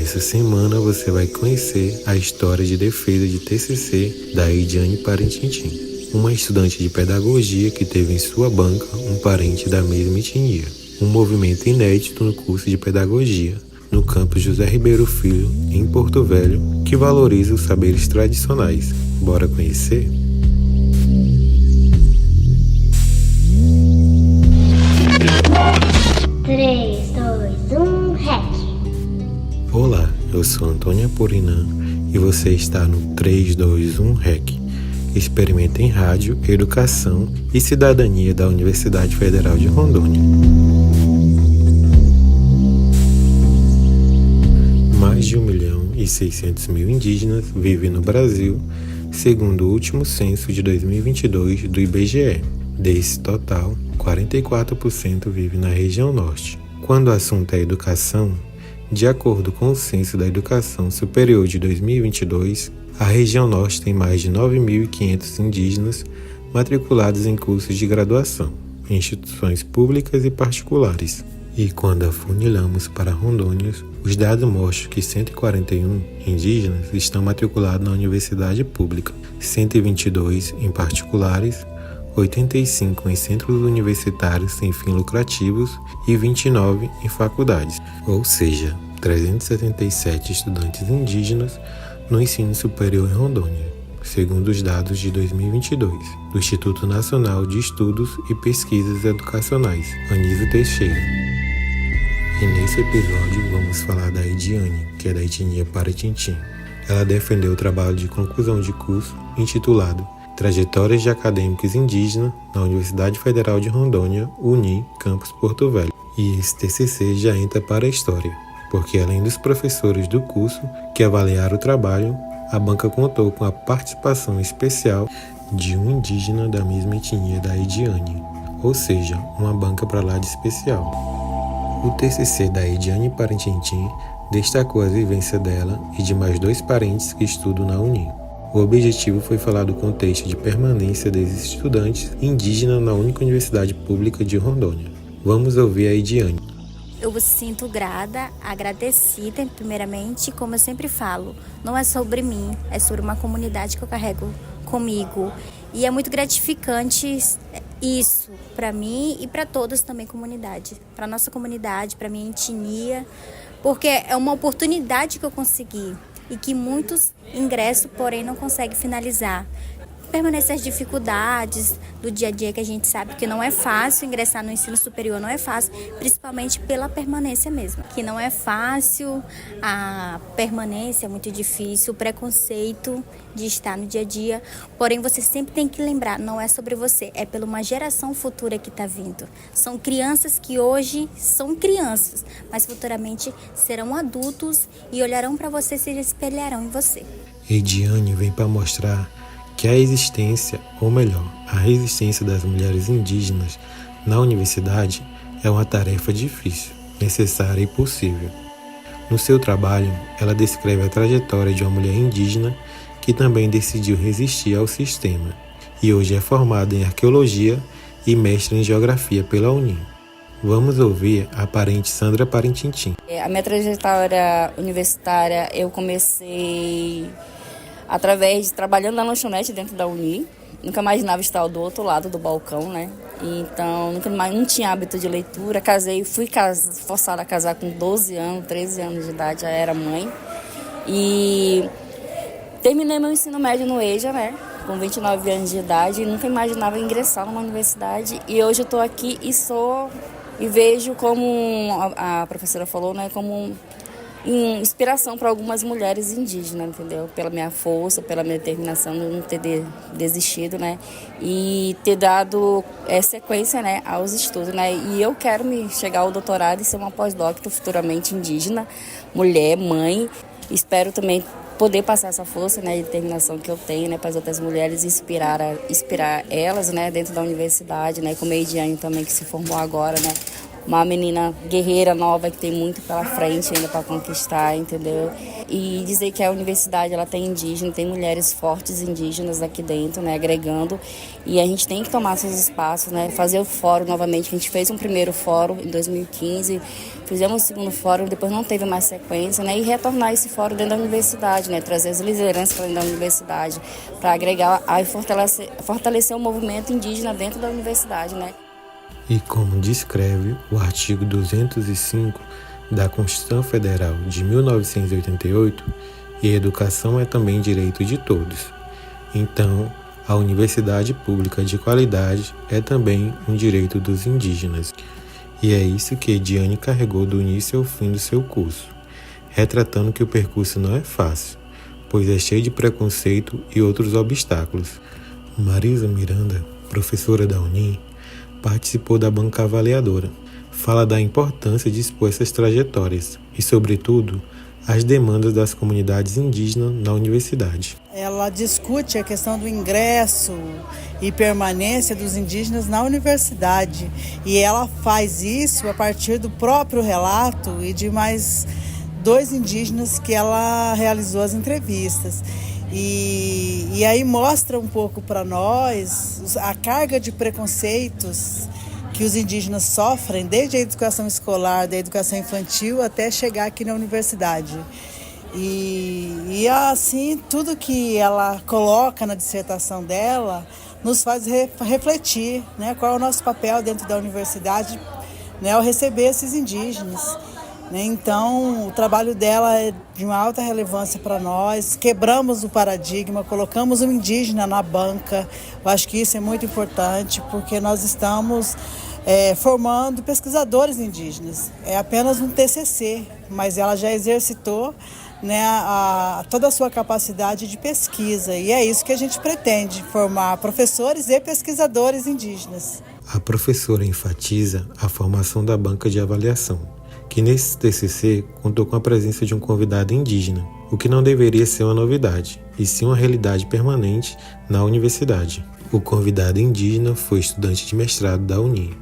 Nessa semana você vai conhecer a história de defesa de TCC da Ediane Parintins, uma estudante de pedagogia que teve em sua banca um parente da mesma etnia. Um movimento inédito no curso de pedagogia, no campus José Ribeiro Filho, em Porto Velho, que valoriza os saberes tradicionais. Bora conhecer? Três, dois, um, REC! Olá, eu sou Antônia Purinã e você está no 321 REC, Experimento em Rádio, Educação e Cidadania da Universidade Federal de Rondônia. Mais de 1.600.000 indígenas vivem no Brasil, segundo o último censo de 2022 do IBGE. Desse total, 44% vive na região norte. Quando o assunto é educação, de acordo com o Censo da Educação Superior de 2022, a região norte tem mais de 9.500 indígenas matriculados em cursos de graduação, em instituições públicas e particulares. E quando afunilamos para Rondônia, os dados mostram que 141 indígenas estão matriculados na universidade pública, 122 em particulares, 85 em centros universitários sem fins lucrativos e 29 em faculdades, ou seja, 377 estudantes indígenas no ensino superior em Rondônia, segundo os dados de 2022, do Instituto Nacional de Estudos e Pesquisas Educacionais, Anísio Teixeira. E nesse episódio vamos falar da Ediane, que é da etnia Parintins. Ela defendeu o trabalho de conclusão de curso intitulado Trajetórias de Acadêmicos Indígenas na Universidade Federal de Rondônia, UNI, Campus Porto Velho. E esse TCC já entra para a história, porque além dos professores do curso que avaliaram o trabalho, a banca contou com a participação especial de um indígena da mesma etnia da Ediane, ou seja, uma banca para lá de especial. O TCC da Ediane Parintins destacou as vivências dela e de mais 2 parentes que estudam na UNI. O objetivo foi falar do contexto de permanência desses estudantes indígenas na única universidade pública de Rondônia. Vamos ouvir a Ediane. Eu me sinto grata, agradecida, primeiramente, como eu sempre falo, não é sobre mim, é sobre uma comunidade que eu carrego comigo. E é muito gratificante isso para mim e para todas também comunidade, para nossa comunidade, para minha etnia, porque é uma oportunidade que eu consegui e que muitos ingressam, porém não conseguem finalizar. Permanecem as dificuldades do dia a dia, que a gente sabe que não é fácil ingressar no ensino superior, não é fácil, principalmente pela permanência mesmo. Que não é fácil, a permanência é muito difícil, o preconceito de estar no dia a dia. Porém, você sempre tem que lembrar, não é sobre você, é pela uma geração futura que está vindo. São crianças que hoje são crianças, mas futuramente serão adultos e olharão para você e se espelharão em você. Ediane vem para mostrar que a existência, ou melhor, a resistência das mulheres indígenas na universidade é uma tarefa difícil, necessária e possível. No seu trabalho, ela descreve a trajetória de uma mulher indígena que também decidiu resistir ao sistema e hoje é formada em arqueologia e mestre em geografia pela UNI. Vamos ouvir a parente Sandra Parintins. A minha trajetória universitária eu comecei através de trabalhando na lanchonete dentro da Uni. Nunca imaginava estar do outro lado do balcão, né? Então, não tinha hábito de leitura. Fui forçada a casar com 12 anos, 13 anos de idade, já era mãe. E terminei meu ensino médio no EJA, né? Com 29 anos de idade. E nunca imaginava ingressar numa universidade. E hoje eu estou aqui e vejo como a professora falou, né? Como inspiração para algumas mulheres indígenas, entendeu? Pela minha força, pela minha determinação de não ter desistido, né? E ter dado sequência, né, aos estudos, né? E eu quero chegar ao doutorado e ser uma pós-doc futuramente indígena, mulher, mãe. Espero também poder passar essa força, né, e determinação que eu tenho, né, para as outras mulheres, inspirar elas, né, dentro da universidade, né, como a Ediane também, que se formou agora, né, uma menina guerreira nova que tem muito pela frente ainda para conquistar, entendeu? E dizer que a universidade ela tem indígena, tem mulheres fortes indígenas aqui dentro, né, agregando, e a gente tem que tomar esses espaços, né, fazer o fórum novamente. A gente fez um primeiro fórum em 2015, fizemos um segundo fórum, depois não teve mais sequência, né, e retornar esse fórum dentro da universidade, né, trazer as lideranças para dentro da universidade, para agregar e fortalecer o movimento indígena dentro da universidade, né. E como descreve o artigo 205 da Constituição Federal de 1988, e educação é também direito de todos. Então, a universidade pública de qualidade é também um direito dos indígenas. E é isso que Ediane carregou do início ao fim do seu curso, retratando que o percurso não é fácil, pois é cheio de preconceito e outros obstáculos. Marisa Miranda, professora da UNI, participou da banca avaliadora. Fala da importância de expor essas trajetórias e, sobretudo, as demandas das comunidades indígenas na universidade. Ela discute a questão do ingresso e permanência dos indígenas na universidade. E ela faz isso a partir do próprio relato e de mais 2 indígenas que ela realizou as entrevistas. E aí mostra um pouco para nós a carga de preconceitos que os indígenas sofrem desde a educação escolar, da educação infantil, até chegar aqui na universidade. E assim, tudo que ela coloca na dissertação dela nos faz refletir, né, qual é o nosso papel dentro da universidade, né, ao receber esses indígenas. Então, o trabalho dela é de uma alta relevância para nós. Quebramos o paradigma, colocamos um indígena na banca. Eu acho que isso é muito importante, porque nós estamos formando pesquisadores indígenas. É apenas um TCC, mas ela já exercitou, né, toda a sua capacidade de pesquisa. E é isso que a gente pretende, formar professores e pesquisadores indígenas. A professora enfatiza a formação da banca de avaliação, que nesse TCC contou com a presença de um convidado indígena, o que não deveria ser uma novidade, e sim uma realidade permanente na universidade. O convidado indígena foi estudante de mestrado da UNI,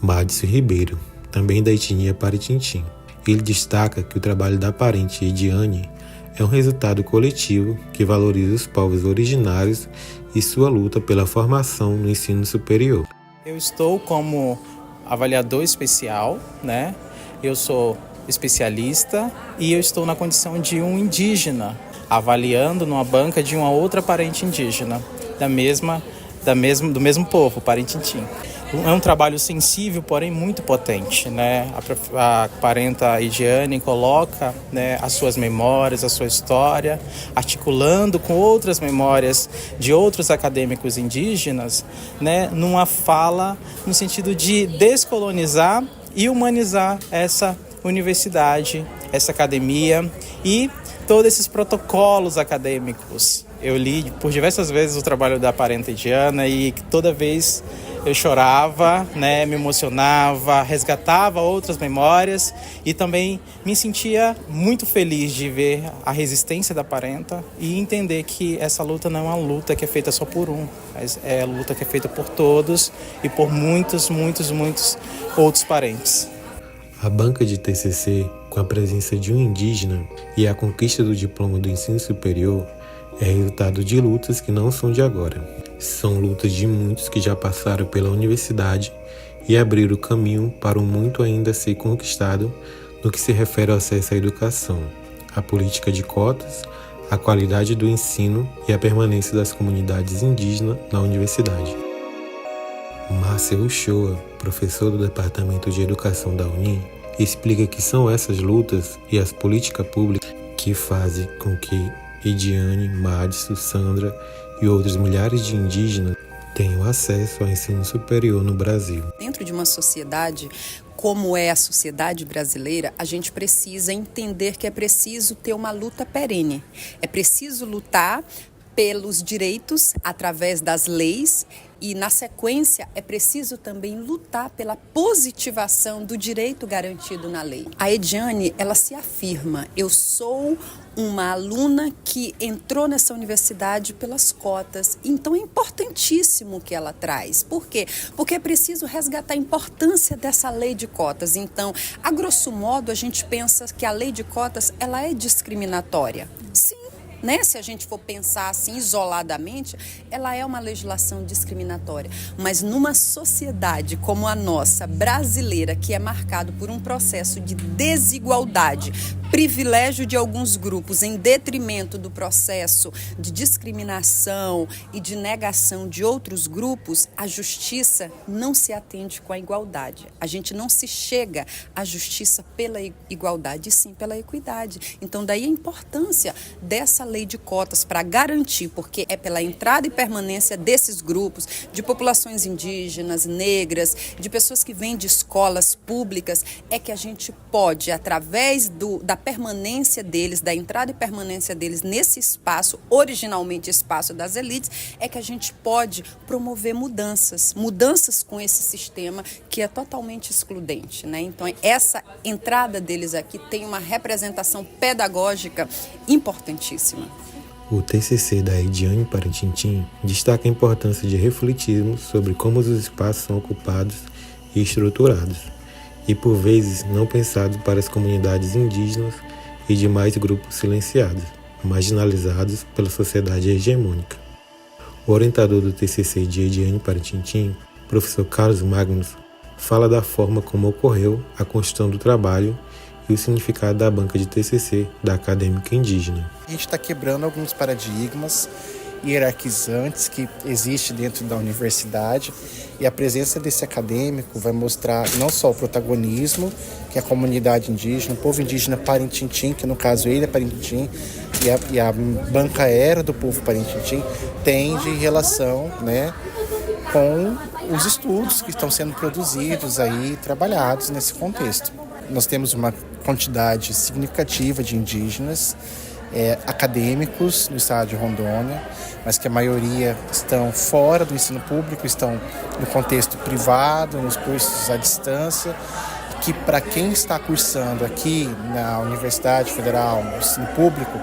Madison Ribeiro, também da etnia Paritintim. Ele destaca que o trabalho da parente Ediane é um resultado coletivo que valoriza os povos originários e sua luta pela formação no ensino superior. Eu estou como avaliador especial, né? Eu sou especialista e eu estou na condição de um indígena, avaliando numa banca de uma outra parente indígena, do mesmo povo, Paritintim. É um trabalho sensível, porém muito potente, né? A parenta Ediane coloca, né, as suas memórias, a sua história, articulando com outras memórias de outros acadêmicos indígenas, né, numa fala no sentido de descolonizar e humanizar essa universidade, essa academia e todos esses protocolos acadêmicos. Eu li por diversas vezes o trabalho da parenta Ediana e toda vez eu chorava, né, me emocionava, resgatava outras memórias e também me sentia muito feliz de ver a resistência da parenta e entender que essa luta não é uma luta que é feita só por um, mas é a luta que é feita por todos e por muitos outros parentes. A banca de TCC, com a presença de um indígena e a conquista do diploma do ensino superior, é resultado de lutas que não são de agora. São lutas de muitos que já passaram pela universidade e abriram o caminho para o muito ainda a ser conquistado no que se refere ao acesso à educação, à política de cotas, à qualidade do ensino e à permanência das comunidades indígenas na universidade. Márcia Uchoa, professora do Departamento de Educação da UNI, explica que são essas lutas e as políticas públicas que fazem com que Ediane, Madison, Sandra e outros milhares de indígenas tenham acesso ao ensino superior no Brasil. Dentro de uma sociedade como é a sociedade brasileira, a gente precisa entender que é preciso ter uma luta perene. É preciso lutar pelos direitos através das leis e, na sequência, é preciso também lutar pela positivação do direito garantido na lei. A Ediane, ela se afirma: eu sou uma aluna que entrou nessa universidade pelas cotas. Então é importantíssimo o que ela traz. Por quê? Porque é preciso resgatar a importância dessa lei de cotas. Então, a grosso modo, a gente pensa que a lei de cotas ela é discriminatória. Sim. Né? Se a gente for pensar assim isoladamente, ela é uma legislação discriminatória. Mas numa sociedade como a nossa, brasileira, que é marcado por um processo de desigualdade, privilégio de alguns grupos em detrimento do processo de discriminação e de negação de outros grupos, a justiça não se atende com a igualdade. A gente não se chega à justiça pela igualdade, e sim pela equidade. Então, daí a importância dessa lei de cotas para garantir, porque é pela entrada e permanência desses grupos, de populações indígenas, negras, de pessoas que vêm de escolas públicas, é que a gente pode, através da permanência deles, da entrada e permanência deles nesse espaço, originalmente espaço das elites, é que a gente pode promover mudanças com esse sistema que é totalmente excludente, né? Então, essa entrada deles aqui tem uma representação pedagógica importantíssima. O TCC da Ediane Parintins destaca a importância de refletirmos sobre como os espaços são ocupados e estruturados, e por vezes não pensados para as comunidades indígenas e demais grupos silenciados, marginalizados pela sociedade hegemônica. O orientador do TCC de Ediane Parintins, professor Carlos Magnus, fala da forma como ocorreu a construção do trabalho e o significado da banca de TCC da acadêmica indígena. A gente está quebrando alguns paradigmas hierarquizantes que existem dentro da universidade, e a presença desse acadêmico vai mostrar não só o protagonismo que a comunidade indígena, o povo indígena Parintins, que no caso ele é Parintins, e a banca era do povo Parintins, tem de relação, né, com os estudos que estão sendo produzidos aí, trabalhados nesse contexto. Nós temos uma quantidade significativa de indígenas acadêmicos no estado de Rondônia, mas que a maioria estão fora do ensino público, estão no contexto privado, nos cursos à distância, que para quem está cursando aqui na Universidade Federal, no ensino público,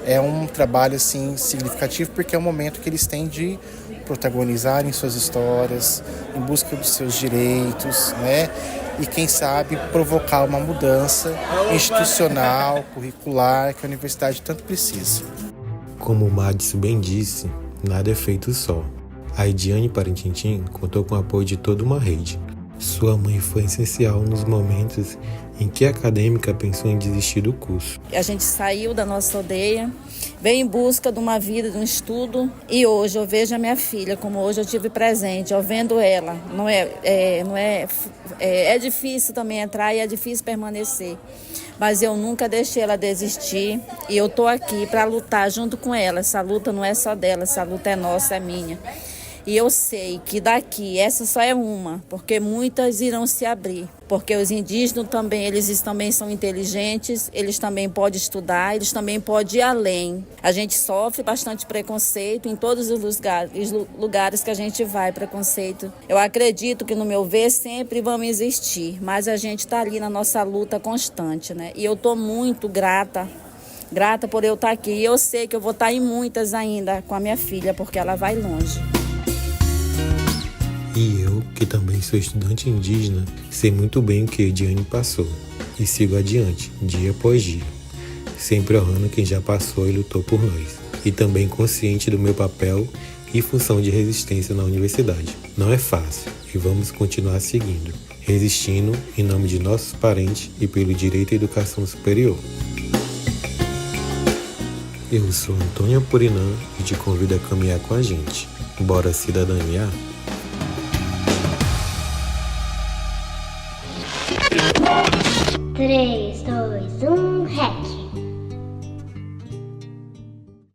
é um trabalho assim, significativo, porque é o momento que eles têm de protagonizarem suas histórias, em busca dos seus direitos, né? E quem sabe provocar uma mudança institucional, curricular, que a universidade tanto precisa. Como o Madis bem disse, nada é feito só. A Ediane Parintins contou com o apoio de toda uma rede. Sua mãe foi essencial nos momentos em que a acadêmica pensou em desistir do curso. A gente saiu da nossa aldeia, veio em busca de uma vida, de um estudo, e hoje eu vejo a minha filha, como hoje eu tive presente, eu vendo ela. É difícil também entrar e é difícil permanecer, mas eu nunca deixei ela desistir, e eu estou aqui para lutar junto com ela. Essa luta não é só dela, essa luta é nossa, é minha. E eu sei que daqui, essa só é uma, porque muitas irão se abrir. Porque os indígenas também, eles também são inteligentes, eles também podem estudar, eles também podem ir além. A gente sofre bastante preconceito em todos os lugares que a gente vai, preconceito. Eu acredito que, no meu ver, sempre vão existir, mas a gente está ali na nossa luta constante, né? E eu estou muito grata por eu estar aqui. E eu sei que eu vou estar em muitas ainda com a minha filha, porque ela vai longe. E eu, que também sou estudante indígena, sei muito bem o que Ediane passou e sigo adiante, dia após dia, sempre honrando quem já passou e lutou por nós, e também consciente do meu papel e função de resistência na universidade. Não é fácil e vamos continuar seguindo, resistindo em nome de nossos parentes e pelo direito à educação superior. Eu sou Antônio Apurinã e te convido a caminhar com a gente. Bora cidadaniar? 3, 2,